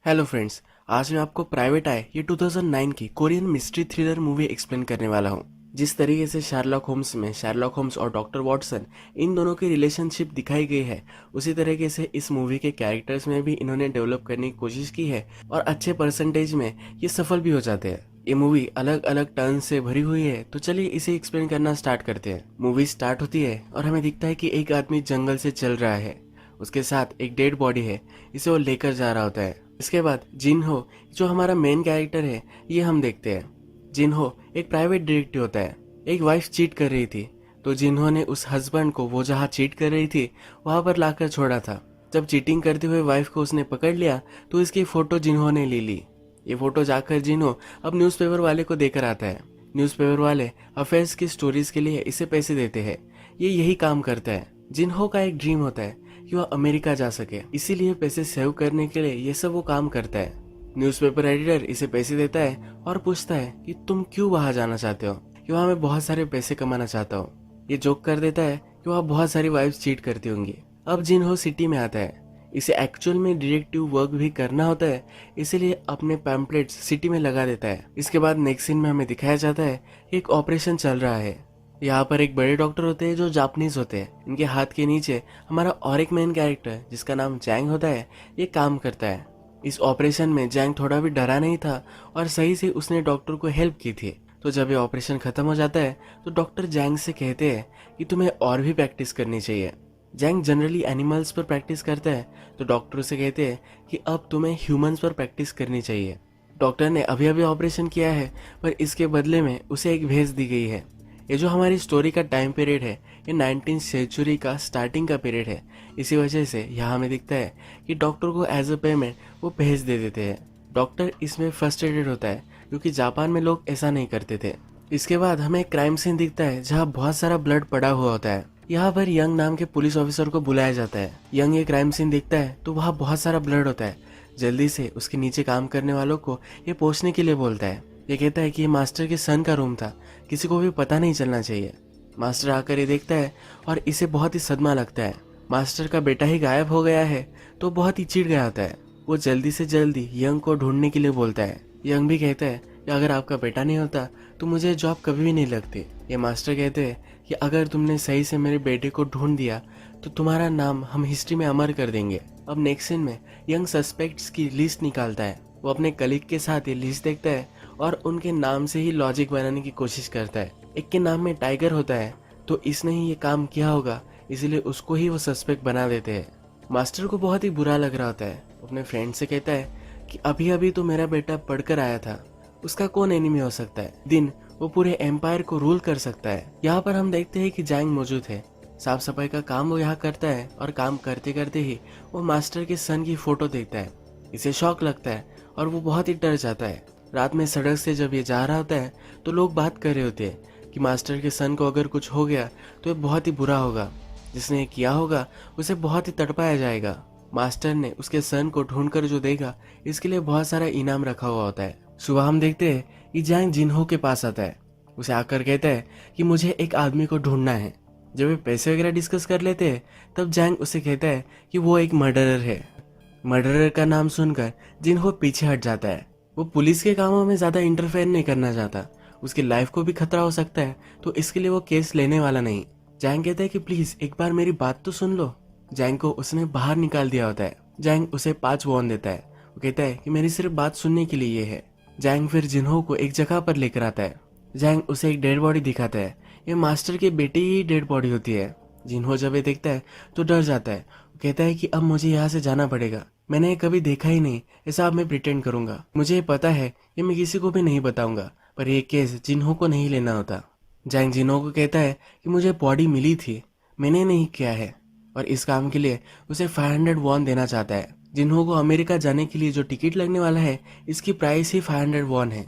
Hello friends. आज मैं आपको प्राइवेट आय ये 2009 की Korean mystery thriller movie explain करने वाला हूँ। जिस तरीके से शार्लॉक होम्स में शार्लॉक होम्स और डॉक्टर वॉटसन इन दोनों की रिलेशनशिप दिखाई गई है, उसी तरीके से इस मूवी के कैरेक्टर्स में भी इन्होंने डेवलप करने की कोशिश की है और अच्छे परसेंटेज में ये सफल भी हो जाते हैं। ये मूवी अलग अलग टर्न से भरी हुई है, तो चलिए इसे एक्सप्लेन करना स्टार्ट करते हैं। मूवी स्टार्ट होती है और हमें दिखता है कि एक आदमी जंगल से चल रहा है, उसके साथ एक डेड बॉडी है, इसे वो लेकर जा रहा होता है। इसके बाद जिन हो, जो हमारा मेन कैरेक्टर है, ये हम देखते हैं। जिन हो एक प्राइवेट डिटेक्टिव होता है। एक वाइफ चीट कर रही थी, तो जिन्हों ने उस हस्बैंड को वो जहाँ चीट कर रही थी वहां पर लाकर छोड़ा था। जब चीटिंग करते हुए वाइफ को उसने पकड़ लिया तो इसकी फोटो जिन्होंने ले ली। ये फोटो जाकर जिन्हो अब न्यूज़पेपर वाले को देकर आता है। न्यूज़पेपर वाले अफेयर्स की स्टोरीज के लिए इसे पैसे देते हैं। ये यही काम करता है। जिन्हो का एक ड्रीम होता है कि वह अमेरिका जा सके, इसीलिए पैसे सेव करने के लिए ये सब वो काम करता है। न्यूज़पेपर एडिटर इसे पैसे देता है और पूछता है कि तुम क्यों वहां जाना चाहते हो, कि वहां मैं बहुत सारे पैसे कमाना चाहता हूँ। ये जोक कर देता है कि वहां बहुत सारी वाइफ्स चीट करती होंगी। अब जिन्हो सिटी में आता है। इसे एक्चुअल में डिटेक्टिव वर्क भी करना होता है, इसीलिए अपने पैम्पलेट्स सिटी में लगा देता है। इसके बाद नेक्स्ट सीन में हमें दिखाया जाता है कि एक ऑपरेशन चल रहा है। यहाँ पर एक बड़े डॉक्टर होते हैं जो जापानीज होते हैं। इनके हाथ के नीचे हमारा और एक मेन कैरेक्टर जिसका नाम जैंग होता है, ये काम करता है। इस ऑपरेशन में जैंग थोड़ा भी डरा नहीं था और सही से उसने डॉक्टर को हेल्प की थी। तो जब ये ऑपरेशन खत्म हो जाता है तो डॉक्टर जैंग से कहते हैं कि तुम्हें और भी प्रैक्टिस करनी चाहिए। जैंग जनरली एनिमल्स पर प्रैक्टिस करता है, तो डॉक्टर से कहते हैं कि अब तुम्हें ह्यूमंस पर प्रैक्टिस करनी चाहिए। डॉक्टर ने अभी अभी ऑपरेशन किया है, पर इसके बदले में उसे एक भेज दी गई है। ये जो हमारी स्टोरी का टाइम पीरियड है, ये 19th सेंचुरी का स्टार्टिंग का पीरियड है। इसी वजह से यहाँ हमें दिखता है कि डॉक्टर को एज अ पेमेंट वो भेज दे देते हैं। डॉक्टर इसमें फ्रस्ट्रेटेड होता है क्योंकि जापान में लोग ऐसा नहीं करते थे। इसके बाद हमें एक क्राइम सीन दिखता है जहाँ बहुत सारा ब्लड पड़ा हुआ होता है। यहाँ पर यंग नाम के पुलिस ऑफिसर को बुलाया जाता है। यंग ये क्राइम सीन देखता है तो वहाँ बहुत सारा ब्लड होता है। जल्दी से उसके नीचे काम करने वालों को ये पोंछने के लिए बोलता है। ये कहता है कि ये मास्टर के सन का रूम था, किसी को भी पता नहीं चलना चाहिए। मास्टर आकर ये देखता है और इसे बहुत ही सदमा लगता है। मास्टर का बेटा ही गायब हो गया है, तो बहुत ही चिढ़ गया होता है। वो जल्दी से जल्दी यंग को ढूंढने के लिए बोलता है। यंग भी कहता है कि अगर आपका बेटा नहीं होता तो मुझे जॉब कभी भी नहीं लगती। ये मास्टर कहते हैं कि अगर तुमने सही से मेरे बेटे को ढूंढ दिया तो तुम्हारा नाम हम हिस्ट्री में अमर कर देंगे। अब नेक्स्ट सीन में यंग सस्पेक्ट्स की लिस्ट निकालता है। वो अपने कलीग के साथ ये लिस्ट देखता है और उनके नाम से ही लॉजिक बनाने की कोशिश करता है। एक के नाम में टाइगर होता है, तो इसने ही ये काम किया होगा, इसलिए उसको ही वो सस्पेक्ट बना देते हैं। मास्टर को बहुत ही बुरा लग रहा होता है। अपने फ्रेंड से कहता है कि अभी अभी तो मेरा बेटा पढ़कर आया था, उसका कौन एनिमी हो सकता है। दिन वो पूरे एम्पायर को रूल कर सकता है। यहाँ पर हम देखते हैं कि जैंग मौजूद है। साफ सफाई का काम वो यहाँ करता है और काम करते करते ही वो मास्टर के सन की फोटो देखता है। इसे शॉक लगता है और वो बहुत ही डर जाता है। रात में सड़क से जब ये जा रहा होता है तो लोग बात कर रहे होते हैं कि मास्टर के सन को अगर कुछ हो गया तो ये बहुत ही बुरा होगा। जिसने ये किया होगा उसे बहुत ही तड़पाया जाएगा। मास्टर ने उसके सन को ढूंढकर जो देगा, इसके लिए बहुत सारा इनाम रखा हुआ होता है। सुबह हम देखते हैं कि जैंग जिन्हो के पास आता है। उसे आकर कहता है कि मुझे एक आदमी को ढूंढना है। जब वे पैसे वगैरह डिस्कस कर लेते हैं तब जैंग उसे कहता है कि वो एक मर्डरर है। मर्डरर का नाम सुनकर जिन्हो पीछे हट जाता है। वो पुलिस के कामों में ज्यादा इंटरफेयर नहीं करना चाहता, उसकी लाइफ को भी खतरा हो सकता है, तो इसके लिए वो केस लेने वाला नहीं। जैंग कहता है कि प्लीज एक बार मेरी बात तो सुन लो। जैंग को उसने बाहर निकाल दिया होता है। जैंग उसे 5 वॉन देता है। वो कहता है कि मेरी सिर्फ बात सुनने के लिए ये है। जैंग फिर जिन्हो को एक जगह पर लेकर आता है। जैंग उसे एक डेड बॉडी दिखाता है। ये मास्टर के बेटे ही डेड बॉडी होती है। जिन्हो जब ये देखता है तो डर जाता है। वो कहता है कि अब मुझे यहाँ से जाना पड़ेगा, मैंने ये कभी देखा ही नहीं, ऐसा अब मैं प्रिटेंड करूंगा। मुझे ये पता है, ये मैं किसी को भी नहीं बताऊंगा, पर ये केस जिन्हो को नहीं लेना होता। जैंग जिन्हो को कहता है कि मुझे बॉडी मिली थी, मैंने नहीं किया है, और इस काम के लिए उसे 500 वॉन देना चाहता है। जिन्हो को अमेरिका जाने के लिए जो टिकट लगने वाला है, इसकी प्राइस ही 500 वॉन है।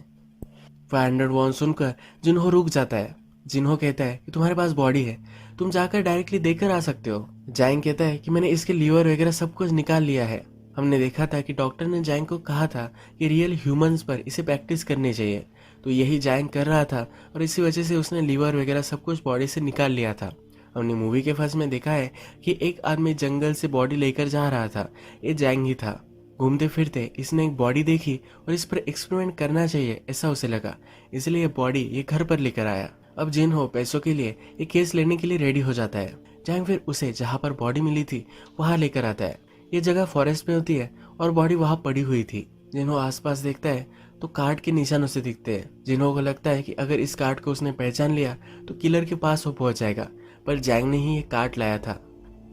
500 वॉन सुनकर जिन्हो रुक जाता है। जिन्हो कहता है कि तुम्हारे पास बॉडी है, तुम जाकर डायरेक्टली देकर आ सकते हो। जैंग कहता है कि मैंने इसके लीवर वगैरह सब कुछ निकाल लिया है। हमने देखा था कि डॉक्टर ने जैंग को कहा था कि रियल ह्यूमंस पर इसे प्रैक्टिस करनी चाहिए, तो यही जैंग कर रहा था और इसी वजह से उसने लीवर वगैरह सब कुछ बॉडी से निकाल लिया था। हमने मूवी के फर्स्ट में देखा है कि एक आदमी जंगल से बॉडी लेकर जा रहा था, ये जैंग ही था। घूमते फिरते इसने एक बॉडी देखी और इस पर एक्सपेरिमेंट करना चाहिए ऐसा उसे लगा, इसलिए बॉडी ये घर पर लेकर आया। अब जिनहो पैसों के लिए ये केस लेने के लिए रेडी हो जाता है। जैंग फिर उसे जहाँ पर बॉडी मिली थी वहां लेकर आता है। ये जगह फॉरेस्ट में होती है और बॉडी वहां पड़ी हुई थी। जिन्हो आसपास देखता है तो काट के निशान उसे दिखते हैं। जिन्हो को लगता है कि अगर इस काट को उसने पहचान लिया तो किलर के पास वो पहुंच जाएगा, पर जैंग ने ही ये काट लाया था।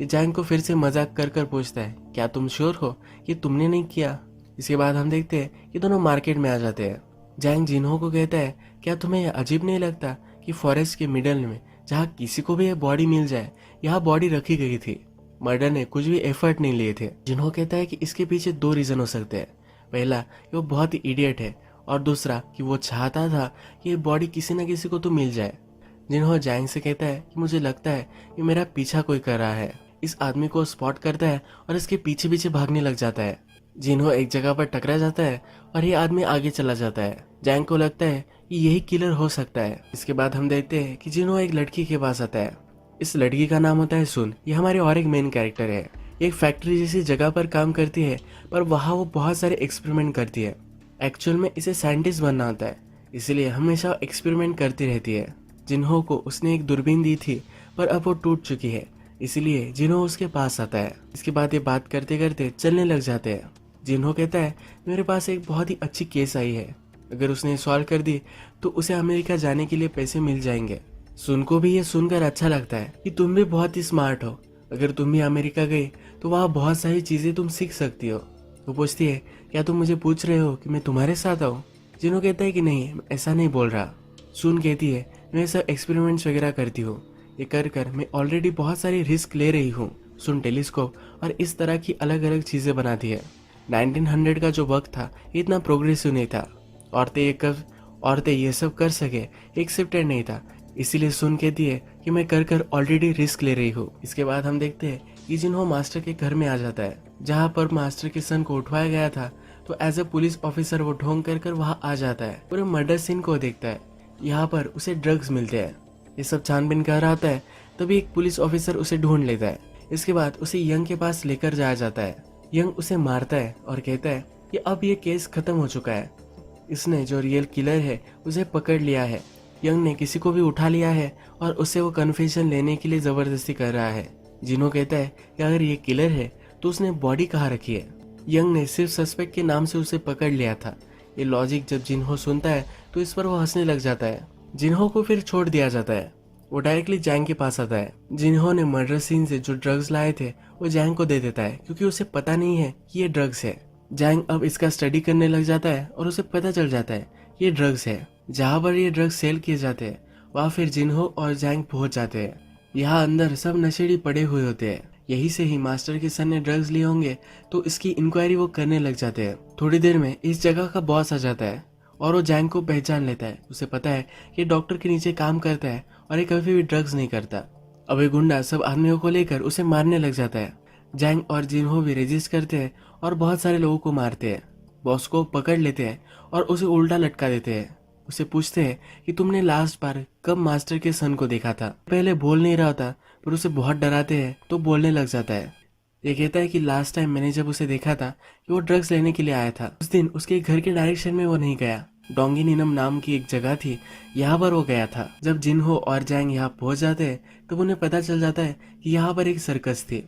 ये जैंग को फिर से मजाक कर कर पूछता है, क्या तुम श्योर हो कि तुमने नहीं किया? इसके बाद हम देखते हैं कि दोनों मार्केट में आ जाते हैं। जैंग जिन्हो को कहता है, क्या तुम्हें यह अजीब नहीं लगता कि फॉरेस्ट के मिडल में जहाँ किसी को भी ये बॉडी मिल जाए, यहाँ बॉडी रखी गई थी। मर्डर ने कुछ भी एफर्ट नहीं लिए थे। जिन्हो कहता है कि इसके पीछे दो रीजन हो सकते हैं। पहला कि वो बहुत ही इडियट है, और दूसरा कि वो चाहता था कि ये बॉडी किसी न किसी को तो मिल जाए। जिन्हो जैंग से कहता है कि मुझे लगता है कि मेरा पीछा कोई कर रहा है। इस आदमी को स्पॉट करता है और इसके पीछे पीछे भागने लग जाता है। जिन्हो एक जगह पर टकरा जाता है और ये आदमी आगे चला जाता है। जैंग को लगता है कि यही किलर हो सकता है। इसके बाद हम देखते हैं कि जिन्हो एक लड़की के पास आता है। इस लड़की का नाम होता है सुन। ये हमारे और एक मेन कैरेक्टर है। एक फैक्ट्री जैसी जगह पर काम करती है, पर वहाँ वो बहुत सारे एक्सपेरिमेंट करती है। एक्चुअल में इसे साइंटिस्ट बनना होता है, इसलिए हमेशा एक्सपेरिमेंट करती रहती है। जिन्हो को उसने एक दूरबीन दी थी, पर अब वो टूट चुकी है, इसलिए जिन्हो उसके पास आता है। इसके बाद ये बात करते करते चलने लग जाते हैं। जिन्हो कहता है, मेरे पास एक बहुत ही अच्छी केस आई है, अगर उसने सॉल्व कर दी तो उसे अमेरिका जाने के लिए पैसे मिल जाएंगे। सुन को भी ये सुनकर अच्छा लगता है कि तुम भी बहुत ही स्मार्ट हो, अगर तुम भी अमेरिका गई तो वहाँ बहुत सारी चीजें तुम सीख सकती हो। वो पूछती है, क्या तुम मुझे पूछ रहे हो कि मैं तुम्हारे साथ आऊँ? जिन्हो कहता है कि नहीं, मैं ऐसा नहीं बोल रहा। सुन कहती है, मैं सब एक्सपेरिमेंट्स वगैरह करती हूँ, ये कर कर मैं ऑलरेडी बहुत सारी रिस्क ले रही हूँ। सुन टेलीस्कोप और इस तरह की अलग अलग चीजें बनाती है। 1900 का जो वक्त था इतना प्रोग्रेसिव नहीं था, औरतें ये सब कर सके एक्सेप्टेड नहीं था, इसीलिए सुन कहती है कि मैं कर कर ऑलरेडी रिस्क ले रही हूँ। इसके बाद हम देखते हैं कि जिन्हो मास्टर के घर में आ जाता है, जहाँ पर मास्टर के सन को उठवाया गया था। तो एज ए पुलिस ऑफिसर वो ढोंग कर कर वहाँ आ जाता है, पूरे मर्डर सीन को देखता है। यहाँ पर उसे ड्रग्स मिलते हैं। ये सब छानबीन कर रहा होता है, तभी एक पुलिस ऑफिसर उसे ढूंढ लेता है। इसके बाद उसे यंग के पास लेकर जाया जाता है। यंग उसे मारता है और कहता है कि अब ये केस खत्म हो चुका है, इसने जो रियल किलर है उसे पकड़ लिया है। यंग ने किसी को भी उठा लिया है और उससे वो कन्फेशन लेने के लिए जबरदस्ती कर रहा है। जिन्हो कहता है कि अगर ये किलर है तो उसने बॉडी कहाँ रखी है। यंग ने सिर्फ सस्पेक्ट के नाम से उसे पकड़ लिया था। ये लॉजिक जब जिन्हो सुनता है तो इस पर वो हंसने लग जाता है। जिन्हो को फिर छोड़ दिया जाता है। वो डायरेक्टली जैंग के पास आता है। जिन्हो ने मर्डर सीन से जो ड्रग्स लाए थे वो जैंग को दे देता है, क्योंकि उसे पता नहीं है कि ये ड्रग्स है। जैंग अब इसका स्टडी करने लग जाता है और उसे पता चल जाता है ये ड्रग्स है। जहाँ पर ये ड्रग्स सेल किए जाते हैं वहाँ फिर जिन्हो और जैंग पहुंच जाते हैं। यहाँ अंदर सब नशेड़ी पड़े हुए होते हैं। यही से ही मास्टर के सन ने ड्रग्स लिए होंगे, तो इसकी इंक्वायरी वो करने लग जाते हैं। थोड़ी देर में इस जगह का बॉस आ जाता है और वो जैंग को पहचान लेता है। उसे पता है कि डॉक्टर के नीचे काम करता है और ये कभी भी ड्रग्स नहीं करता। अब ये गुंडा सब आदमियों को लेकर उसे मारने लग जाता है। जैंग और जिन्हो भी रेजिस्ट करते हैं और बहुत सारे लोगों को मारते हैं। बॉस को पकड़ लेते हैं और उसे उल्टा लटका देते हैं। उसे पूछते हैं कि तुमने लास्ट बार कब मास्टर के सन को देखा था। पहले बोल नहीं रहा था, पर उसे बहुत डराते हैं तो बोलने लग जाता है। ये कहता है कि लास्ट टाइम मैंने जब उसे देखा था कि वो ड्रग्स लेने के लिए आया था, उस दिन उसके घर के डायरेक्शन में वो नहीं गया। डोंगिनिनम नाम की एक जगह थी, यहाँ पर वो गया था। जब जिन्हो और जैंग यहाँ पहुंच जाते हैं तो उन्हें पता चल जाता है कि यहाँ पर एक सर्कस थी।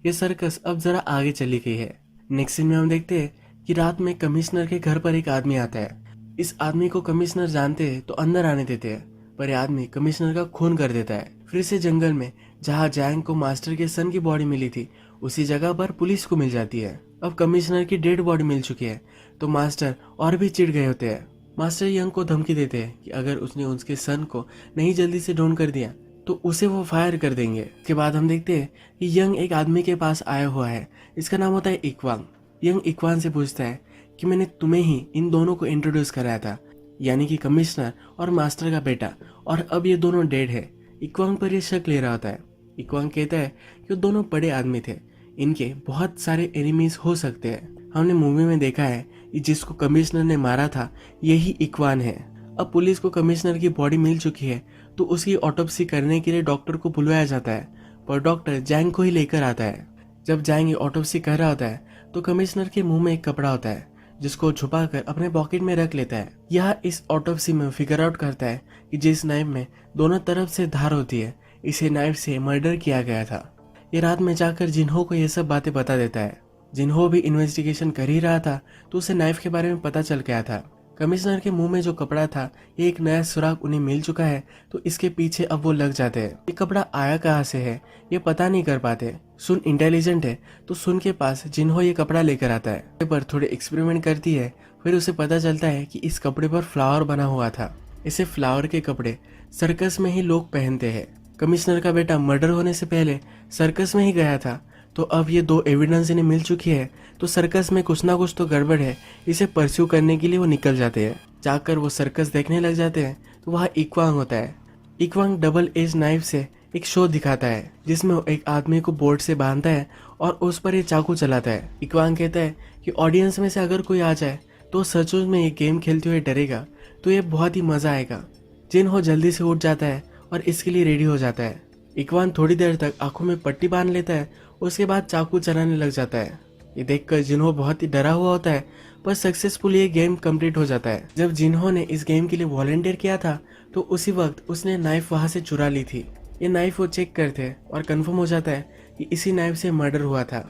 ये सर्कस अब जरा आगे चली गई है। नेक्स्ट सीन में हम देखते हैं कि रात में कमिश्नर के घर पर एक आदमी आता है। इस आदमी को कमिश्नर जानते हैं तो अंदर आने देते हैं, पर यह आदमी कमिश्नर का खून कर देता है। फिर से जंगल में जहाँ जैंग को मास्टर के सन की बॉडी मिली थी उसी जगह पर पुलिस को मिल जाती है। अब कमिश्नर की डेड बॉडी मिल चुकी है तो मास्टर और भी चिढ़ गए होते हैं। मास्टर यंग को धमकी देते हैं कि अगर उसने उसके सन को नहीं जल्दी से ढूंढ कर दिया तो उसे वो फायर कर देंगे। इसके बाद हम देखते हैं कि यंग एक आदमी के पास आया हुआ है। इसका नाम होता है इक्वांग। यंग इक्वान से पूछता है कि मैंने तुम्हें ही इन दोनों को इंट्रोड्यूस कराया था, यानी कि कमिश्नर और मास्टर का बेटा, और अब ये दोनों डेड है। इक्वांग पर ये शक ले रहा होता है। इक्वांग कहता है कि वो दोनों बड़े आदमी थे, इनके बहुत सारे एनिमीज हो सकते हैं। हमने मूवी में देखा है कि जिसको कमिश्नर ने मारा था यही इक्वान है। अब पुलिस को कमिश्नर की बॉडी मिल चुकी है तो उसकी ऑटोप्सी करने के लिए डॉक्टर को बुलवाया जाता है, पर डॉक्टर जैंग को ही लेकर आता है। जब जैंग ऑटोप्सी कर रहा होता है तो कमिश्नर के मुंह में एक कपड़ा होता है जिसको छुपाकर अपने पॉकेट में रख लेता है। यह इस ऑटोप्सी में फिगर आउट करता है कि जिस नाइफ में दोनों तरफ से धार होती है, इसे नाइफ से मर्डर किया गया था। ये रात में जाकर जिन्हो को ये सब बातें बता देता है। जिन्हो भी इन्वेस्टिगेशन कर ही रहा था तो उसे नाइफ के बारे में पता चल गया था। कमिश्नर के मुंह में जो कपड़ा था, ये एक नया सुराग उन्हें मिल चुका है, तो इसके पीछे अब वो लग जाते हैं। ये कपड़ा आया कहाँ से है ये पता नहीं कर पाते। सुन इंटेलिजेंट है तो सुन के पास जिन्हो ये कपड़ा लेकर आता है, पर थोड़े एक्सपेरिमेंट करती है। फिर उसे पता चलता है कि इस कपड़े पर फ्लावर बना हुआ था। इसे फ्लावर के कपड़े सर्कस में ही लोग पहनते हैं। कमिश्नर का बेटा मर्डर होने से पहले सर्कस में ही गया था, तो अब ये दो एविडेंस इन्हें मिल चुकी है, तो सर्कस में कुछ ना कुछ तो गड़बड़ है। इसे परस्यू करने के लिए वो निकल जाते हैं। जाकर वो सर्कस देखने लग जाते हैं तो वहाँ इक्वांग होता है। इक्वांग डबल एज नाइफ से एक शो दिखाता है जिसमें वो एक आदमी को बोर्ड से बांधता है और उस पर ये चाकू चलाता है। इक्वांग कहता है कि ऑडियंस में से अगर कोई आ जाए तो सचमुच में ये गेम खेलते हुए डरेगा, तो ये बहुत ही मजा आएगा। जिन्हो जल्दी से उठ जाता है और इसके लिए रेडी हो जाता है। इक्वान थोड़ी देर तक आंखों में पट्टी बांध लेता है, उसके बाद चाकू चलाने लग जाता है। ये देखकर जिन्हो बहुत ही डरा हुआ होता है, पर सक्सेसफुली ये गेम कंप्लीट हो जाता है। जब जिन्हो ने इस गेम के लिए वॉलंटियर किया था तो उसी वक्त उसने नाइफ वहां से चुरा ली थी। ये नाइफ वो चेक करते और कंफर्म हो जाता है कि इसी नाइफ से मर्डर हुआ था।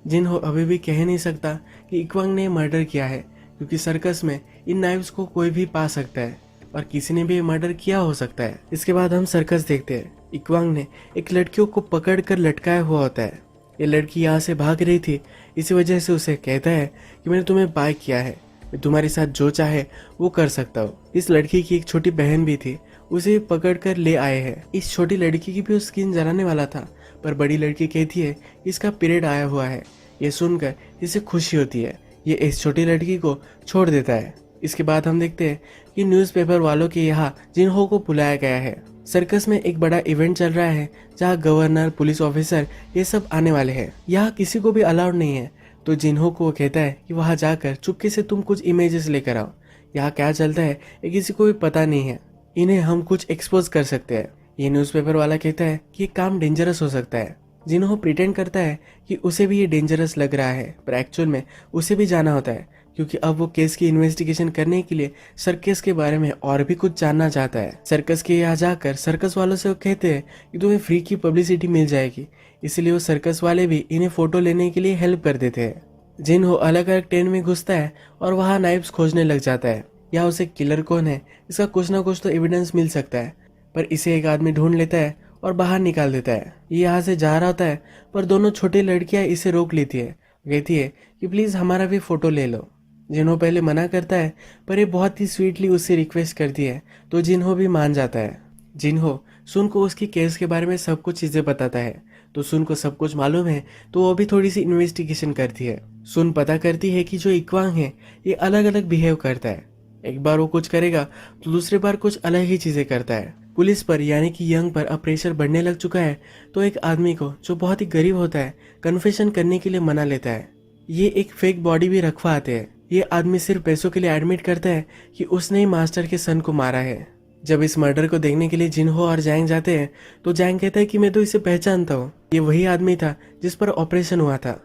जिन्हो अभी भी कह नहीं सकता कि इक्वांग ने मर्डर किया है, क्योंकि सर्कस में इन नाइफ्स को कोई भी पा सकता है और किसी ने भी मर्डर किया हो सकता है। इसके बाद हम सर्कस देखते हैं। इक्वांग ने एक लड़कियों को पकड़कर लटकाया हुआ होता है। ये लड़की यहाँ से भाग रही थी, इसी वजह से उसे कहता है कि मैंने तुम्हें बाय किया है, मैं तुम्हारे साथ जो चाहे वो कर सकता हूँ। इस लड़की की एक छोटी बहन भी थी, उसे पकड़ कर ले आए हैं। इस छोटी लड़की की भी स्किन जलाने वाला था, पर बड़ी लड़की कहती है इसका पीरियड आया हुआ है। ये सुनकर इसे खुशी होती है। ये इस छोटी लड़की को छोड़ देता है। इसके बाद हम देखते हैं कि न्यूज़पेपर वालों के यहाँ जिन्हो को बुलाया गया है। सर्कस में एक बड़ा इवेंट चल रहा है जहाँ गवर्नर, पुलिस ऑफिसर ये सब आने वाले हैं। यहाँ किसी को भी अलाउड नहीं है, तो जिन्हो को वो कहता है कि वहाँ जाकर चुपके से तुम कुछ इमेजेस लेकर आओ। यहाँ क्या चलता है ये किसी को भी पता नहीं है, इन्हें हम कुछ एक्सपोज कर सकते हैं। ये न्यूज़पेपर वाला कहता है कि ये काम डेंजरस हो सकता है। जिन्हो प्रिटेंड करता है कि उसे भी ये डेंजरस लग रहा है, पर एक्चुअल में उसे भी जाना होता है, क्योंकि अब वो केस की इन्वेस्टिगेशन करने के लिए सर्कस के बारे में और भी कुछ जानना चाहता है। सर्कस के यहाँ जाकर सर्कस वालों से वो कहते हैं कि तुम्हें फ्री की पब्लिसिटी मिल जाएगी, इसलिए वो सर्कस वाले भी इन्हें फोटो लेने के लिए हेल्प कर देते हैं। जिन्हो अलग अलग टेंट में घुसता है और वहाँ नाइफ्स खोजने लग जाता है। या उसे किलर कौन है इसका कुछ ना कुछ तो एविडेंस मिल सकता है, पर इसे एक आदमी ढूंढ लेता है और बाहर निकाल देता है। ये यहाँ से जा रहा होता है, पर दोनों छोटी लड़कियां इसे रोक लेती है, कहती है कि प्लीज हमारा भी फोटो ले लो। जिन्हो पहले मना करता है, पर ये बहुत ही स्वीटली उससे रिक्वेस्ट करती है, तो जिन्हो भी मान जाता है। जिन्हो सुन को उसकी केस के बारे में सब कुछ चीजें बताता है, तो सुन को सब कुछ मालूम है, तो वो भी थोड़ी सी इन्वेस्टिगेशन करती है। सुन पता करती है कि जो इक्वांग है ये अलग अलग बिहेव करता है। एक बार वो कुछ करेगा तो दूसरी बार कुछ अलग ही चीजें करता है। पुलिस पर यानी कि यंग पर अब प्रेशर बढ़ने लग चुका है, तो एक आदमी को जो बहुत ही गरीब होता है कन्फेशन करने के लिए मना लेता है। ये एक फेक बॉडी भी रखवा आते हैं। ये आदमी सिर्फ पैसों के लिए एडमिट करता है कि उसने ही मास्टर के सन को मारा है। जब इस मर्डर को देखने के लिए जिन्हो और जैंग जाते हैं, तो जैंग कहता है कि मैं तो इसे पहचानता हूँ, ये वही आदमी था जिस पर ऑपरेशन हुआ था।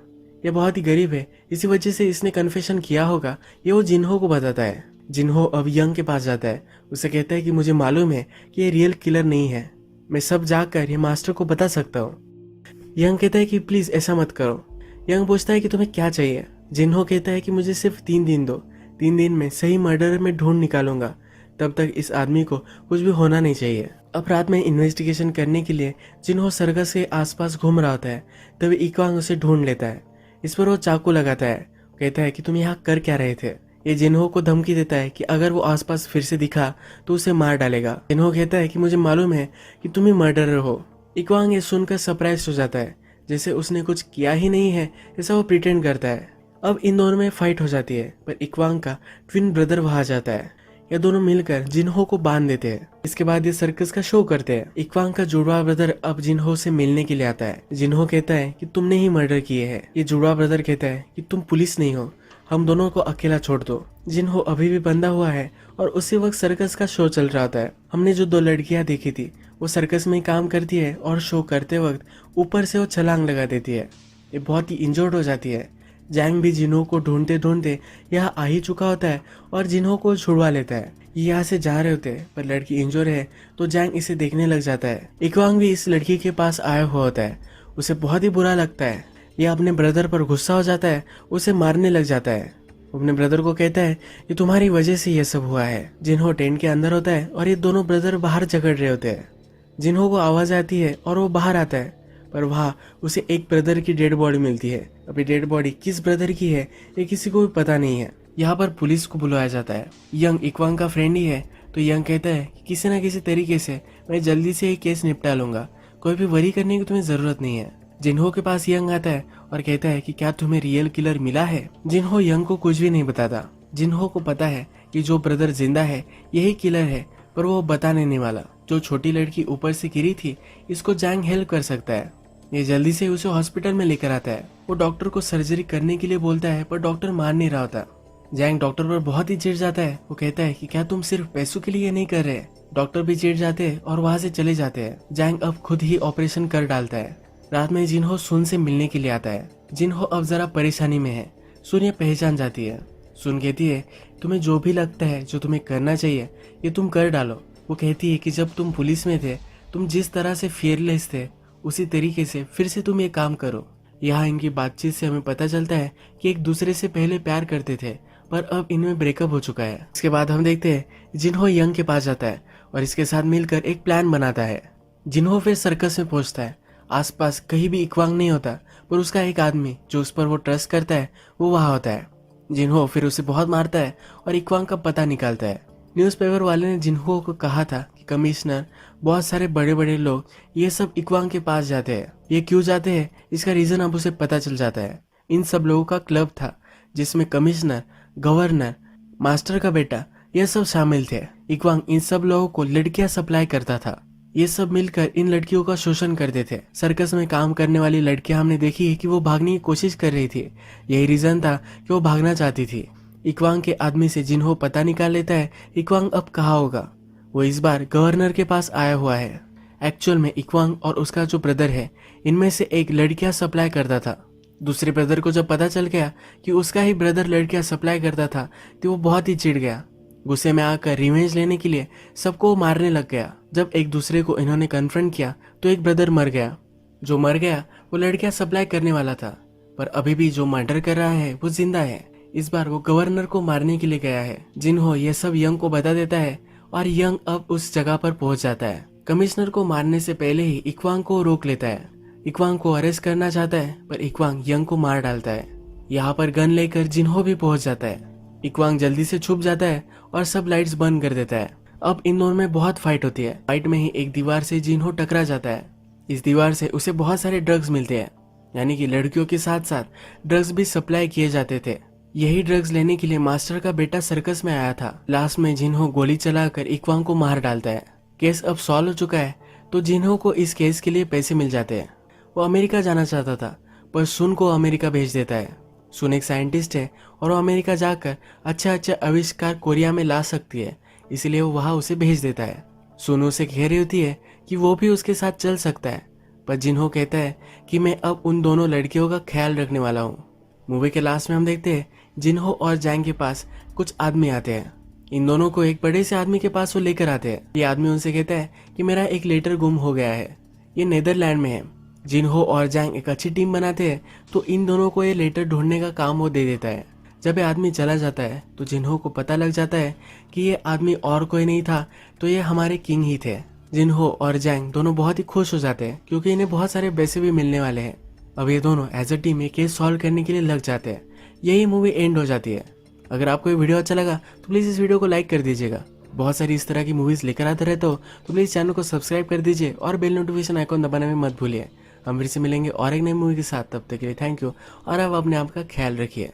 ये बहुत ही गरीब है, इसी वजह से इसने कन्फेशन किया होगा, ये वो जिन्हो को बताता है। जिन्हो अब यंग के पास जाता है, उसे कहता है कि मुझे मालूम है कि ये रियल किलर नहीं है, मैं सब जाकर ये मास्टर को बता सकता हूँ। यंग कहता है कि प्लीज ऐसा मत करो। यंग पूछता है कि तुम्हें क्या चाहिए। जिन्हो कहता है कि मुझे सिर्फ 3 दिन दो, 3 दिन में सही मर्डर में ढूंढ निकालूंगा, तब तक इस आदमी को कुछ भी होना नहीं चाहिए। अब रात में इन्वेस्टिगेशन करने के लिए जिन्हो सर्कस के आसपास घूम रहा होता है, तभी इक्वांग उसे ढूंढ लेता है। इस पर वो चाकू लगाता है, कहता है कि तुम यहाँ कर क्या रहे थे। ये जिन्हो को धमकी देता है कि अगर वो आसपास फिर से दिखा तो उसे मार डालेगा। जिन्हो कहता है कि मुझे मालूम है कि तुम ही मर्डरर हो। इक्वांग ये सुनकर सरप्राइज हो जाता है, जैसे उसने कुछ किया ही नहीं है ऐसा वो प्रिटेंड करता है। अब इन दोनों में फाइट हो जाती है, पर इक्वांग का ट्विन ब्रदर वहां जाता है। ये दोनों मिलकर जिन्हो को बांध देते हैं। इसके बाद ये सर्कस का शो करते हैं। इक्वांग का जुड़वा ब्रदर अब जिन्हो से मिलने के लिए आता है। जिन्हो कहता है कि तुमने ही मर्डर किए है। ये जुड़वा ब्रदर कहता है कि तुम पुलिस नहीं हो, हम दोनों को अकेला छोड़ दो। जिन्हो अभी भी बंधा हुआ है और उसी वक्त सर्कस का शो चल रहा होता है। हमने जो 2 लड़कियां देखी थी वो सर्कस में काम करती है और शो करते वक्त ऊपर से वो छलांग लगा देती है। ये बहुत ही इंजर्ड हो जाती है। जैंग भी जिन्हो को ढूंढते ढूंढते यहाँ आ ही चुका होता है और जिन्हो को छुड़वा लेता है। ये यहाँ से जा रहे होते हैं पर लड़की इंजोर है तो जैंग इसे देखने लग जाता है। इक्वांग भी इस लड़की के पास आया हुआ होता है। उसे बहुत ही बुरा लगता है। यह अपने ब्रदर पर गुस्सा हो जाता है, उसे मारने लग जाता है। अपने ब्रदर को कहता है कि तुम्हारी वजह से यह सब हुआ है। जिन्हो टेंट के अंदर होता है और ये दोनों ब्रदर बाहर झगड़ रहे होते हैं। जिन्हो को आवाज आती है और वो बाहर आता है पर वहाँ उसे एक ब्रदर की डेड बॉडी मिलती है। अभी डेड बॉडी किस ब्रदर की है ये किसी को भी पता नहीं है। यहाँ पर पुलिस को बुलाया जाता है। यंग इक्वांग का फ्रेंड ही है तो यंग कहता है कि किसी न किसी तरीके से मैं जल्दी से ये केस निपटा लूंगा, कोई भी वरी करने की तुम्हें जरूरत नहीं है। जिन्हो के पास यंग आता है और कहता है कि क्या तुम्हें रियल किलर मिला है। जिन्हो यंग को कुछ भी नहीं बताता। जिन्हो को पता है कि जो ब्रदर जिंदा है यही किलर है पर वो बताने नहीं वाला। जो छोटी लड़की ऊपर से गिरी थी इसको जैंग हेल्प कर सकता है। ये जल्दी से उसे हॉस्पिटल में लेकर आता है। वो डॉक्टर को सर्जरी करने के लिए बोलता है पर डॉक्टर मान नहीं रहा होता। जैंग डॉक्टर पर बहुत ही चिढ़ जाता है। वो कहता है कि क्या तुम सिर्फ पैसों के लिए नहीं कर रहे। डॉक्टर भी चिढ़ जाते हैं और वहां से चले जाते हैं। जैंग अब खुद ही ऑपरेशन कर डालता है। रात में जिन्हो सुन से मिलने के लिए आता है। जिन्हो अब जरा परेशानी में है। सुन ये पहचान जाती है। सुन कहती है तुम्हें जो भी लगता है जो तुम्हें करना चाहिए ये तुम कर डालो। वो कहती है कि जब तुम पुलिस में थे तुम जिस तरह से फियरलेस थे उसी तरीके से फिर से तुम ये काम करो। यहाँ इनकी बातचीत से हमें पता चलता है कि एक दूसरे से पहले प्यार करते थे पर अब इनमें ब्रेकअप हो चुका है। इसके बाद हम देखते हैं जिन्हो यंग के पास जाता है और इसके साथ मिलकर एक प्लान बनाता है। जिन्हो फिर सर्कस में पहुंचता है। आसपास कहीं भी इक्वांग नहीं होता पर उसका एक आदमी जो उस पर वो ट्रस्ट करता है वो वहां होता है। जिन्हो फिर उसे बहुत मारता है और इक्वांग का पता निकालता है। न्यूज़पेपर वाले ने जिन्हो को कहा था कि कमिश्नर बहुत सारे बड़े बड़े लोग ये सब इक्वांग के पास जाते हैं। ये क्यों जाते हैं इसका रीजन अब उसे पता चल जाता है। इन सब लोगों का क्लब था जिसमें कमिश्नर, गवर्नर, मास्टर का बेटा ये सब शामिल थे। इक्वांग इन सब लोगों को लड़कियां सप्लाई करता था। ये सब मिलकर इन लड़कियों का शोषण करते थे। सर्कस में काम करने वाली लड़कियां हमने देखी है कि वो भागने की कोशिश कर रही थी। यही रीजन था कि वो भागना चाहती थी। इक्वांग के आदमी से जिन्हो पता निकाल लेता है इक्वांग अब कहाँ होगा। वो इस बार गवर्नर के पास आया हुआ है। एक्चुअल में इक्वांग और उसका जो ब्रदर है इनमें से एक लड़कियां सप्लाई करता था। दूसरे ब्रदर को जब पता चल गया कि उसका ही ब्रदर लड़कियां सप्लाई करता था तो वो बहुत ही चिढ़ गया। गुस्से में आकर रिवेंज लेने के लिए सबको मारने लग गया। जब एक दूसरे को इन्होंने कन्फ्रंट किया तो एक ब्रदर मर गया। जो मर गया वो लड़कियां सप्लाई करने वाला था पर अभी भी जो मर्डर कर रहा है वो जिंदा है। इस बार वो गवर्नर को मारने के लिए गया है। जिन्हो ये सब यंग को बता देता है और यंग अब उस जगह पर पहुंच जाता है। कमिश्नर को मारने से पहले ही इक्वांग को रोक लेता है। इक्वांग को अरेस्ट करना चाहता है पर इक्वांग यंग को मार डालता है। यहाँ पर गन लेकर जिन्हो भी पहुंच जाता है। इक्वांग जल्दी से छुप जाता है और सब लाइट्स बंद कर देता है। अब इन दोनों में बहुत फाइट होती है। फाइट में ही एक दीवार से जिन्हो टकरा जाता है। इस दीवार से उसे बहुत सारे ड्रग्स मिलते हैं, यानी कि लड़कियों के साथ साथ ड्रग्स भी सप्लाई किए जाते थे। यही ड्रग्स लेने के लिए मास्टर का बेटा सर्कस में आया था। लास्ट में जिन्हो गोली चलाकर इक्वांग को मार डालता है। केस अब सॉल्व हो चुका है तो जिन्हो को इस केस के लिए पैसे मिल जाते हैं। वो अमेरिका जाना चाहता था पर सुन को अमेरिका भेज देता है। सुन एक साइंटिस्ट है और वो अमेरिका जाकर अच्छा आविष्कार कोरिया में ला सकती है, इसलिए वो वहां उसे भेज देता है। सुन उसे कह रही होती है कि वो भी उसके साथ चल सकता है पर जिन्हो कहता है कि मैं अब उन दोनों लड़कियों का ख्याल रखने वाला हूँ। मूवी के लास्ट में हम देखते हैं जिन्हो और जैंग के पास कुछ आदमी आते हैं। इन दोनों को एक बड़े से आदमी के पास वो लेकर आते हैं। ये आदमी उनसे कहता है कि मेरा एक लेटर गुम हो गया है, ये नेदरलैंड में है। जिन्हो और जैंग एक अच्छी टीम बनाते हैं तो इन दोनों को ये लेटर ढूंढने का काम वो दे देता है। जब ये आदमी चला जाता है तो जिन्हो को पता लग जाता है कि ये आदमी और कोई नहीं था तो ये हमारे किंग ही थे। जिन्हो और जैंग दोनों बहुत ही खुश हो जाते हैं क्योंकि इन्हें बहुत सारे पैसे भी मिलने वाले हैं। अब ये दोनों एज अ टीम ये केस सॉल्व करने के लिए लग जाते हैं। यही मूवी एंड हो जाती है। अगर आपको ये वीडियो अच्छा लगा तो प्लीज़ इस वीडियो को लाइक कर दीजिएगा। बहुत सारी इस तरह की मूवीज़ लेकर आते रहते हो तो प्लीज़ चैनल को सब्सक्राइब कर दीजिए और बेल नोटिफिकेशन आइकॉन दबाने में मत भूलिए। हम फिर से मिलेंगे और एक नई मूवी के साथ। तब तक के लिए थैंक यू और आप अपने आप का ख्याल रखिए।